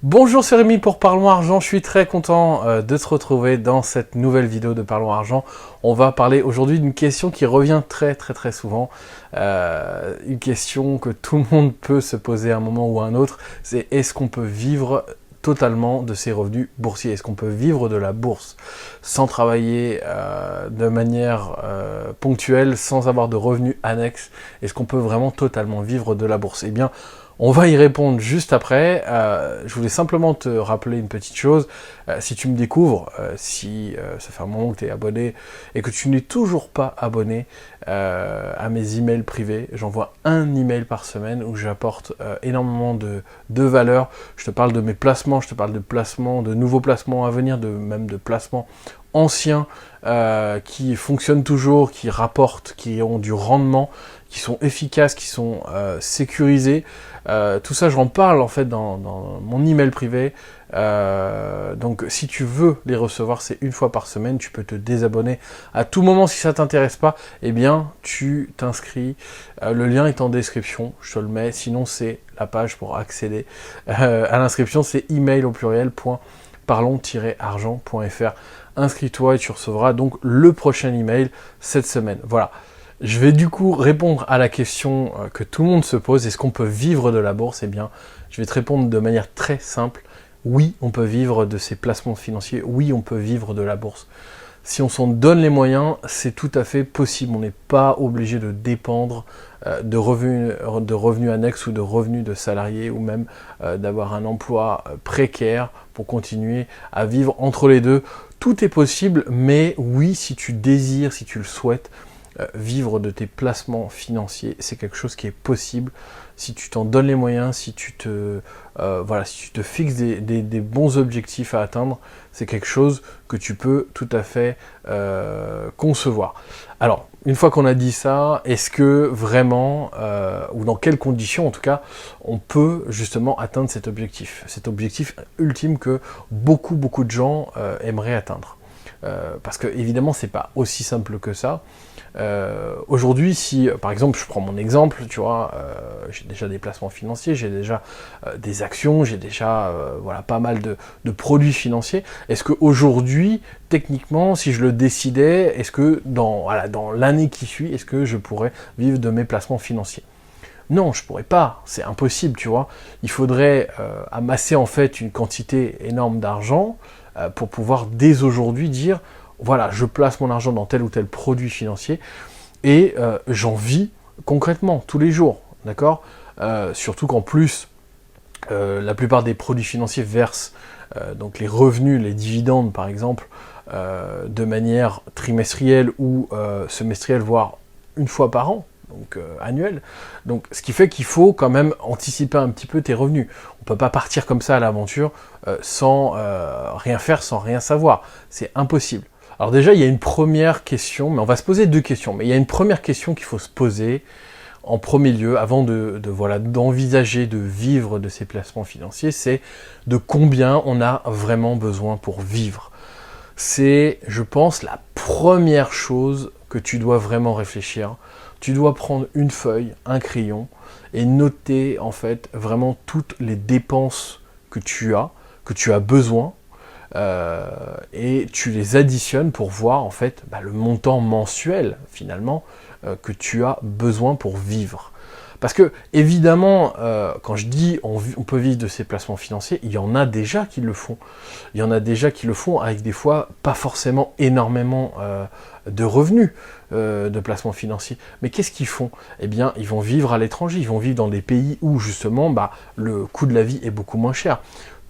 Bonjour, c'est Rémi pour Parlons Argent. Je suis très content de te retrouver dans cette nouvelle vidéo de Parlons Argent. On va parler aujourd'hui d'une question qui revient très souvent. Une question que tout le monde peut se poser à un moment ou à un autre. C'est est-ce qu'on peut vivre totalement de ses revenus boursiers? Est-ce qu'on peut vivre de la bourse sans travailler de manière ponctuelle, sans avoir de revenus annexes? Est-ce qu'on peut vraiment totalement vivre de la bourse? Eh bien, on va y répondre juste après. Je voulais simplement te rappeler une petite chose. Si tu me découvres, si ça fait un moment que tu es abonné et que tu n'es toujours pas abonné à mes emails privés, j'envoie un email par semaine où j'apporte énormément de valeur. Je te parle de mes placements, je te parle de placements, de nouveaux placements à venir, même de placements anciens qui fonctionnent toujours, qui rapportent, qui ont du rendement, qui sont efficaces, qui sont sécurisés. Tout ça, j'en parle en fait dans mon email privé. Donc, si tu veux les recevoir, c'est une fois par semaine. Tu peux te désabonner à tout moment si ça t'intéresse pas. Eh bien, tu t'inscris. Le lien est en description. Je te le mets. Sinon, c'est la page pour accéder à l'inscription. C'est email au pluriel .parlons-argent.fr. Inscris-toi et tu recevras donc le prochain email cette semaine. Voilà. Je vais du coup répondre à la question que tout le monde se pose, est-ce qu'on peut vivre de la bourse? Eh bien, je vais te répondre de manière très simple. Oui, on peut vivre de ces placements financiers. Oui, on peut vivre de la bourse. Si on s'en donne les moyens, c'est tout à fait possible. On n'est pas obligé de dépendre de revenus annexes ou de revenus de salariés ou même d'avoir un emploi précaire pour continuer à vivre entre les deux. Tout est possible, mais oui, si tu désires, si tu le souhaites, vivre de tes placements financiers, c'est quelque chose qui est possible si tu t'en donnes les moyens, si tu te fixes des bons objectifs à atteindre. C'est quelque chose que tu peux tout à fait concevoir. Alors, une fois qu'on a dit ça, est-ce que vraiment, ou dans quelles conditions en tout cas, on peut justement atteindre cet objectif ultime que beaucoup de gens aimeraient atteindre? Parce que évidemment, c'est pas aussi simple que ça. Aujourd'hui, si par exemple, je prends mon exemple, tu vois, j'ai déjà des placements financiers, j'ai déjà des actions, j'ai déjà pas mal de produits financiers. Est-ce qu'aujourd'hui, techniquement, si je le décidais, est-ce que dans l'année qui suit, est-ce que je pourrais vivre de mes placements financiers? Non, je pourrais pas, c'est impossible, tu vois. Il faudrait amasser en fait une quantité énorme d'argent pour pouvoir dès aujourd'hui dire voilà, je place mon argent dans tel ou tel produit financier et j'en vis concrètement tous les jours, d'accord? Surtout qu'en plus, la plupart des produits financiers versent donc les revenus, les dividendes par exemple, de manière trimestrielle ou semestrielle, voire une fois par an, donc annuelle. Donc, ce qui fait qu'il faut quand même anticiper un petit peu tes revenus. On ne peut pas partir comme ça à l'aventure sans rien faire, sans rien savoir. C'est impossible. Alors déjà, il y a une première question, mais on va se poser deux questions. Mais il y a une première question qu'il faut se poser en premier lieu, avant d'envisager de vivre de ces placements financiers, c'est de combien on a vraiment besoin pour vivre. C'est, je pense, la première chose que tu dois vraiment réfléchir. Tu dois prendre une feuille, un crayon, et noter en fait vraiment toutes les dépenses que tu as besoin, et tu les additionnes pour voir en fait le montant mensuel finalement que tu as besoin pour vivre. Parce que évidemment, quand je dis on peut vivre de ces placements financiers, il y en a déjà qui le font. Il y en a déjà qui le font avec des fois pas forcément énormément de revenus de placements financiers. Mais qu'est-ce qu'ils font? Eh bien, ils vont vivre à l'étranger, ils vont vivre dans des pays où justement le coût de la vie est beaucoup moins cher.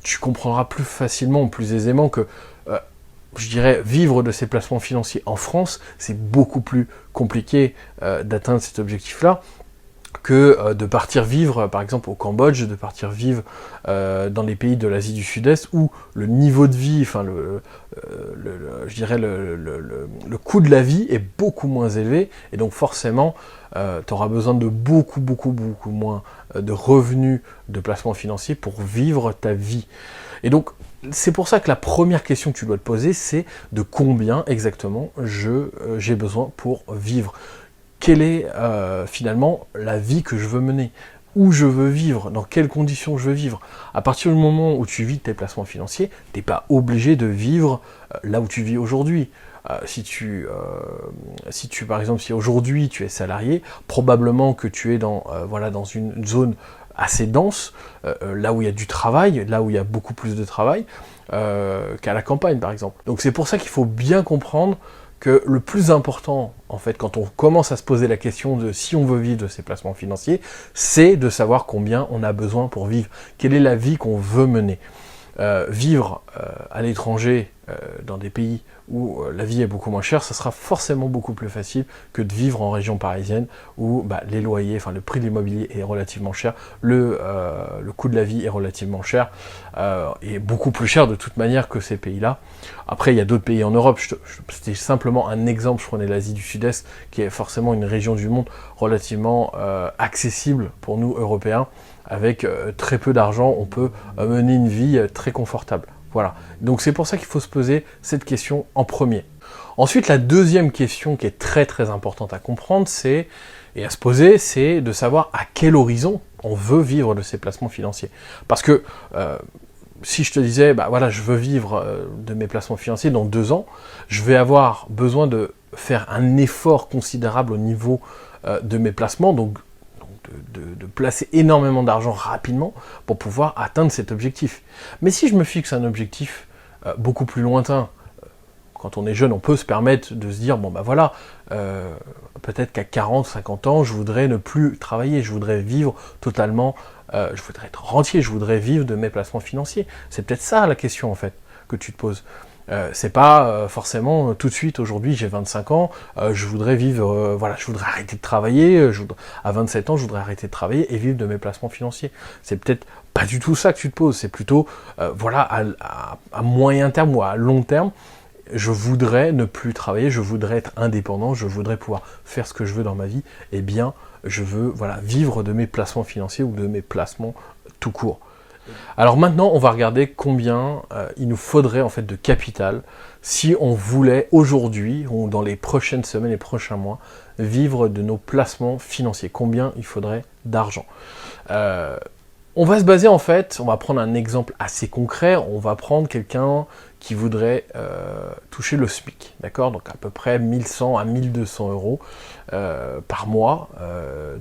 Tu comprendras plus facilement, plus aisément que, je dirais, vivre de ces placements financiers en France, c'est beaucoup plus compliqué d'atteindre cet objectif-là que de partir vivre, par exemple, au Cambodge, de partir vivre dans les pays de l'Asie du Sud-Est, où le niveau de vie, enfin, je dirais, le coût de la vie est beaucoup moins élevé, et donc forcément, tu auras besoin de beaucoup moins de revenus de placement financier pour vivre ta vie. Et donc, c'est pour ça que la première question que tu dois te poser, c'est de combien exactement j'ai besoin pour vivre. Quelle est finalement la vie que je veux mener? où je veux vivre, dans quelles conditions je veux vivre. À partir du moment où tu vis de tes placements financiers, tu n'es pas obligé de vivre là où tu vis aujourd'hui. Par exemple, si aujourd'hui tu es salarié, probablement que tu es dans une zone assez dense, là où il y a du travail, là où il y a beaucoup plus de travail, qu'à la campagne par exemple. Donc c'est pour ça qu'il faut bien comprendre que le plus important, en fait, quand on commence à se poser la question de si on veut vivre de ses placements financiers, c'est de savoir combien on a besoin pour vivre. Quelle est la vie qu'on veut mener. Vivre à l'étranger, dans des pays où la vie est beaucoup moins chère, ça sera forcément beaucoup plus facile que de vivre en région parisienne où les loyers, le prix de l'immobilier est relativement cher, le coût de la vie est relativement cher, et beaucoup plus cher de toute manière que ces pays-là. Après, il y a d'autres pays en Europe, c'était simplement un exemple, je prenais l'Asie du Sud-Est, qui est forcément une région du monde relativement accessible pour nous, Européens. Avec très peu d'argent, on peut mener une vie très confortable. Voilà. Donc c'est pour ça qu'il faut se poser cette question en premier. Ensuite, la deuxième question qui est très très importante à comprendre, et à se poser, c'est de savoir à quel horizon on veut vivre de ses placements financiers. Parce que si je te disais, je veux vivre de mes placements financiers dans 2 ans, je vais avoir besoin de faire un effort considérable au niveau de mes placements, donc de placer énormément d'argent rapidement pour pouvoir atteindre cet objectif. Mais si je me fixe un objectif beaucoup plus lointain, quand on est jeune, on peut se permettre de se dire, peut-être qu'à 40, 50 ans, je voudrais ne plus travailler, je voudrais vivre totalement, je voudrais être rentier, je voudrais vivre de mes placements financiers. C'est peut-être ça la question en fait que tu te poses. C'est pas forcément tout de suite, aujourd'hui j'ai 25 ans, je voudrais vivre, je voudrais arrêter de travailler, à 27 ans je voudrais arrêter de travailler et vivre de mes placements financiers. C'est peut-être pas du tout ça que tu te poses, c'est plutôt, à moyen terme ou à long terme, je voudrais ne plus travailler, je voudrais être indépendant, je voudrais pouvoir faire ce que je veux dans ma vie, et bien je veux vivre de mes placements financiers ou de mes placements tout court. Alors maintenant, on va regarder combien il nous faudrait en fait de capital si on voulait aujourd'hui ou dans les prochaines semaines et prochains mois vivre de nos placements financiers. Combien il faudrait d'argent. On va se baser en fait, on va prendre un exemple assez concret, on va prendre quelqu'un qui voudrait toucher le SMIC, d'accord? Donc à peu près 1100 à 1200 euros par mois,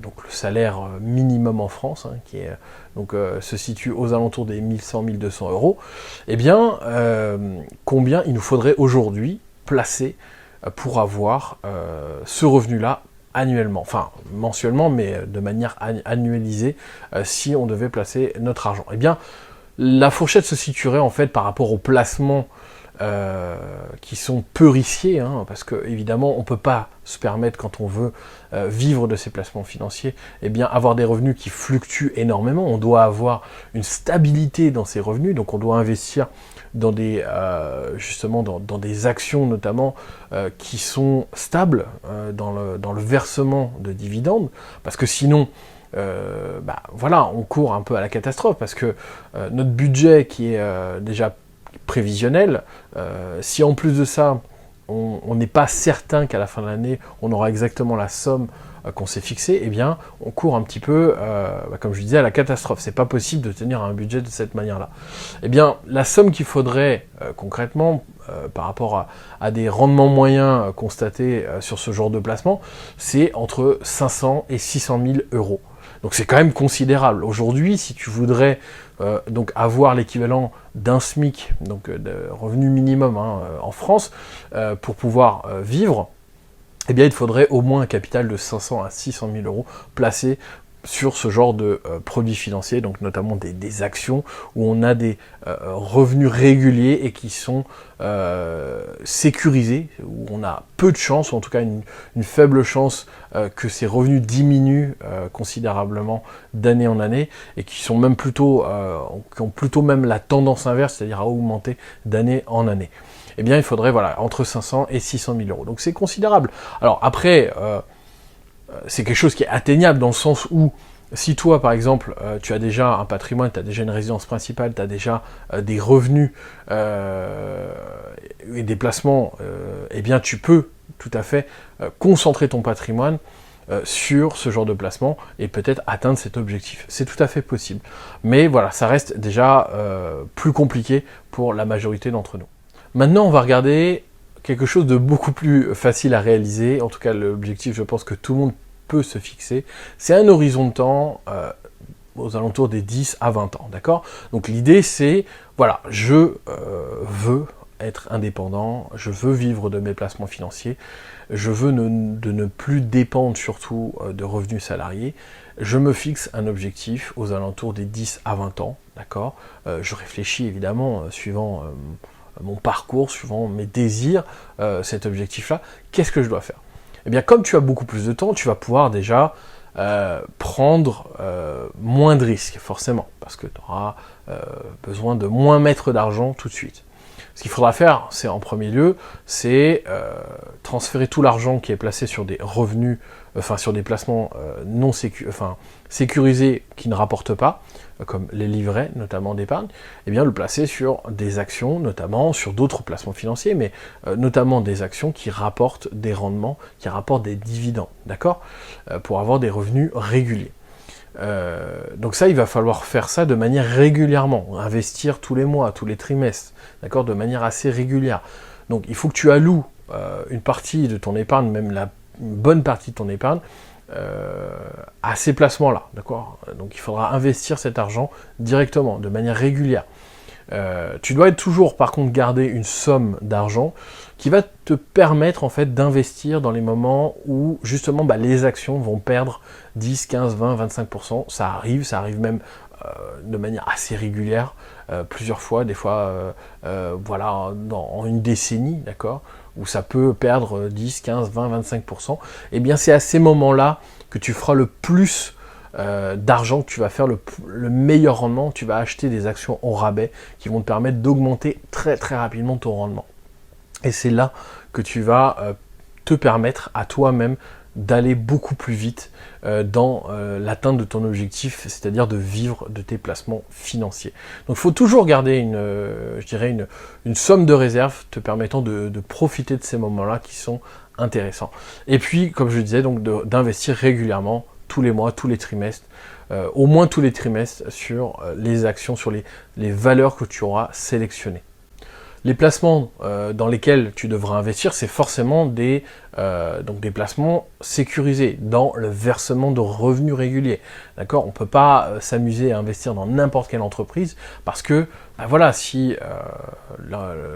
donc le salaire minimum en France, qui est, se situe aux alentours des 1100-1200 euros. Eh bien, combien il nous faudrait aujourd'hui placer pour avoir ce revenu-là annuellement, enfin mensuellement, mais de manière annualisée, si on devait placer notre argent. Eh bien, la fourchette se situerait en fait par rapport aux placements qui sont peu risqués, parce que évidemment on ne peut pas se permettre quand on veut vivre de ses placements financiers, eh bien avoir des revenus qui fluctuent énormément. On doit avoir une stabilité dans ces revenus, donc on doit investir dans des dans des actions notamment qui sont stables dans le versement de dividendes, parce que sinon on court un peu à la catastrophe, parce que notre budget qui est déjà prévisionnel, si en plus de ça on n'est pas certain qu'à la fin de l'année on aura exactement la somme qu'on s'est fixée, eh bien on court un petit peu, comme je disais, à la catastrophe. C'est pas possible de tenir un budget de cette manière-là. Eh bien la somme qu'il faudrait concrètement par rapport à des rendements moyens constatés sur ce genre de placement, c'est entre 500 et 600 000 euros. Donc c'est quand même considérable. Aujourd'hui, si tu voudrais donc avoir l'équivalent d'un SMIC, donc de revenu minimum en France, pour pouvoir vivre, eh bien il te faudrait au moins un capital de 500 à 600 000 euros placé sur ce genre de produits financiers, donc notamment des actions où on a des revenus réguliers et qui sont sécurisés, où on a peu de chance, ou en tout cas une faible chance que ces revenus diminuent considérablement d'année en année, et qui sont même plutôt, qui ont plutôt même la tendance inverse, c'est-à-dire à augmenter d'année en année. Eh bien il faudrait entre 500 et 600 000 euros. Donc c'est considérable. Alors après, c'est quelque chose qui est atteignable dans le sens où, si toi, par exemple, tu as déjà un patrimoine, tu as déjà une résidence principale, tu as déjà des revenus et des placements, eh bien tu peux tout à fait concentrer ton patrimoine sur ce genre de placement et peut-être atteindre cet objectif. C'est tout à fait possible. Mais voilà, ça reste déjà plus compliqué pour la majorité d'entre nous. Maintenant, on va regarder quelque chose de beaucoup plus facile à réaliser. En tout cas, l'objectif, je pense que tout le monde peut se fixer. C'est un horizon de temps aux alentours des 10 à 20 ans, d'accord? Donc l'idée, c'est, voilà, je veux être indépendant, je veux vivre de mes placements financiers, je veux de ne plus dépendre surtout de revenus salariés, je me fixe un objectif aux alentours des 10 à 20 ans, d'accord? Je réfléchis évidemment suivant mon parcours, suivant mes désirs, cet objectif-là, qu'est-ce que je dois faire? Eh bien, comme tu as beaucoup plus de temps, tu vas pouvoir déjà prendre moins de risques, forcément, parce que tu auras besoin de moins mettre d'argent tout de suite. Ce qu'il faudra faire, c'est en premier lieu, c'est transférer tout l'argent qui est placé sur des revenus, sur des placements sécurisés qui ne rapportent pas, comme les livrets, notamment d'épargne, et bien le placer sur des actions, notamment sur d'autres placements financiers, mais notamment des actions qui rapportent des rendements, qui rapportent des dividendes, d'accord, pour avoir des revenus réguliers. Donc ça, il va falloir faire ça de manière régulièrement, investir tous les mois, tous les trimestres, d'accord, de manière assez régulière. Donc il faut que tu alloues une partie de ton épargne, même une bonne partie de ton épargne, à ces placements-là, d'accord. Donc il faudra investir cet argent directement, de manière régulière. Tu dois toujours, par contre, garder une somme d'argent qui va te permettre en fait d'investir dans les moments où justement les actions vont perdre 10, 15, 20, 25%. Ça arrive même de manière assez régulière, plusieurs fois, des fois en une décennie, d'accord, où ça peut perdre 10, 15, 20, 25%. Et bien c'est à ces moments-là que tu feras le plus d'argent, que tu vas faire le meilleur rendement, tu vas acheter des actions au rabais qui vont te permettre d'augmenter très très rapidement ton rendement. Et c'est là que tu vas te permettre à toi-même d'aller beaucoup plus vite dans l'atteinte de ton objectif, c'est-à-dire de vivre de tes placements financiers. Donc il faut toujours garder une somme de réserve te permettant de profiter de ces moments-là qui sont intéressants. Et puis, comme je disais, donc d'investir régulièrement, tous les mois, tous les trimestres, au moins tous les trimestres sur les actions, sur les valeurs que tu auras sélectionnées. Les placements dans lesquels tu devras investir, c'est forcément des placements sécurisés dans le versement de revenus réguliers. D'accord ? On ne peut pas s'amuser à investir dans n'importe quelle entreprise parce que si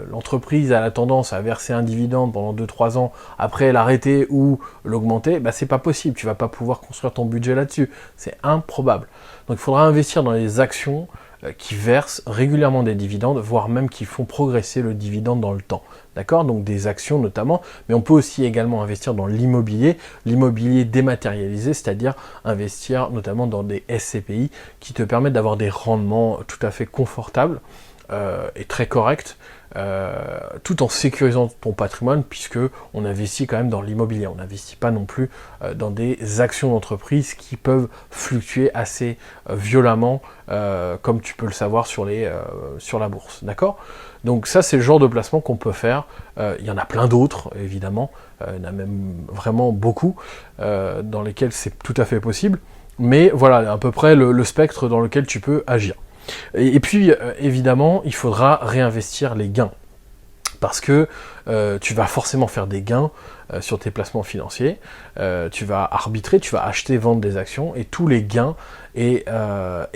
l'entreprise a la tendance à verser un dividende pendant 2-3 ans, après l'arrêter ou l'augmenter, c'est pas possible. Tu vas pas pouvoir construire ton budget là-dessus. C'est improbable. Donc il faudra investir dans les actions qui versent régulièrement des dividendes, voire même qui font progresser le dividende dans le temps. D'accord ? Donc des actions notamment, mais on peut aussi également investir dans l'immobilier dématérialisé, c'est-à-dire investir notamment dans des SCPI qui te permettent d'avoir des rendements tout à fait confortables et très corrects, tout en sécurisant ton patrimoine, puisque on investit quand même dans l'immobilier. On n'investit pas non plus dans des actions d'entreprise qui peuvent fluctuer assez violemment, comme tu peux le savoir sur la bourse. D'accord ? Donc ça, c'est le genre de placement qu'on peut faire. Il y en a plein d'autres, évidemment. Il y en a même vraiment beaucoup, dans lesquels c'est tout à fait possible. Mais voilà, à peu près le spectre dans lequel tu peux agir. Et puis, évidemment, il faudra réinvestir les gains. Parce que tu vas forcément faire des gains sur tes placements financiers. Tu vas arbitrer, tu vas acheter, vendre des actions. Et tous les gains, et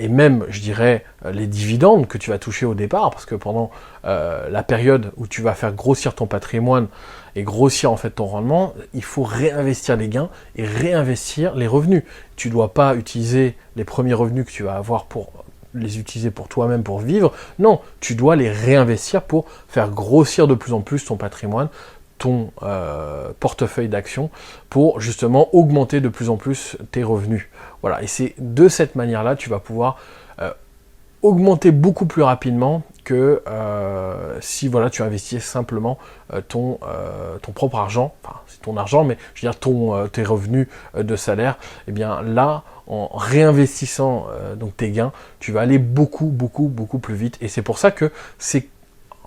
même, je dirais, les dividendes que tu vas toucher au départ, parce que pendant la période où tu vas faire grossir ton patrimoine et grossir en fait ton rendement, il faut réinvestir les gains et réinvestir les revenus. Tu ne dois pas utiliser les premiers revenus que tu vas avoir pour les utiliser pour toi-même pour vivre. Non, tu dois les réinvestir pour faire grossir de plus en plus ton patrimoine, ton portefeuille d'actions, pour justement augmenter de plus en plus tes revenus. Voilà, et c'est de cette manière-là tu vas pouvoir augmenter beaucoup plus rapidement que si tu investis simplement ton propre argent, enfin c'est ton argent, mais je veux dire tes revenus de salaire. Et bien là, en réinvestissant donc tes gains, tu vas aller beaucoup plus vite. Et c'est pour ça que c'est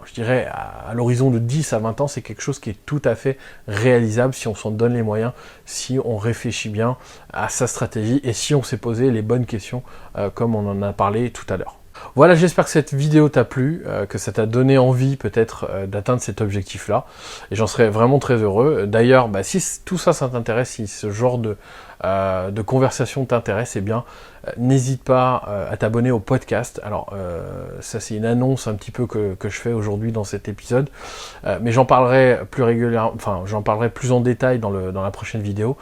je dirais à l'horizon de 10 à 20 ans, c'est quelque chose qui est tout à fait réalisable si on s'en donne les moyens, si on réfléchit bien à sa stratégie et si on s'est posé les bonnes questions comme on en a parlé tout à l'heure. Voilà, j'espère que cette vidéo t'a plu, que ça t'a donné envie peut-être d'atteindre cet objectif-là. Et j'en serais vraiment très heureux. D'ailleurs, si tout ça, ça t'intéresse, si ce genre de conversation t'intéresse, eh bien, n'hésite pas à t'abonner au podcast. Alors, ça c'est une annonce un petit peu que je fais aujourd'hui dans cet épisode. Mais j'en parlerai plus régulièrement, enfin, j'en parlerai plus en détail dans la prochaine vidéo.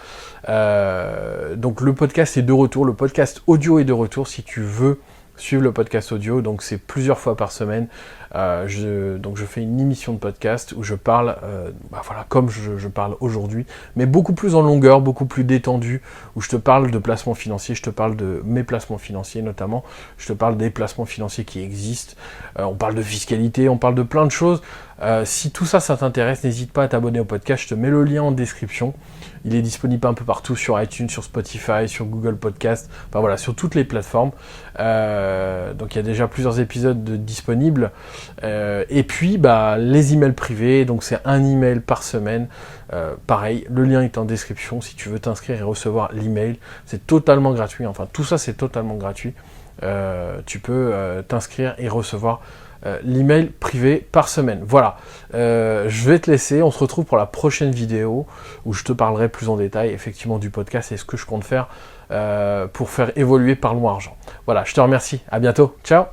Donc, le podcast est de retour. Le podcast audio est de retour si tu veux suivre le podcast audio, donc c'est plusieurs fois par semaine. Donc je fais une émission de podcast où je parle, voilà, comme je parle aujourd'hui, mais beaucoup plus en longueur, beaucoup plus détendu, où je te parle de placements financiers, je te parle de mes placements financiers notamment, je te parle des placements financiers qui existent, on parle de fiscalité, on parle de plein de choses. Si tout ça, ça t'intéresse, n'hésite pas à t'abonner au podcast, je te mets le lien en description. Il est disponible un peu partout sur iTunes, sur Spotify, sur Google Podcast, enfin voilà, sur toutes les plateformes. Donc il y a déjà plusieurs épisodes disponibles. Et puis les emails privés, donc c'est un email par semaine. Pareil, le lien est en description si tu veux t'inscrire et recevoir l'email. C'est totalement gratuit, enfin tout ça c'est totalement gratuit. Tu peux t'inscrire et recevoir l'email privé par semaine. Voilà, je vais te laisser, on se retrouve pour la prochaine vidéo où je te parlerai plus en détail effectivement du podcast et ce que je compte faire pour faire évoluer Parlons Argent. Voilà, je te remercie, à bientôt, ciao.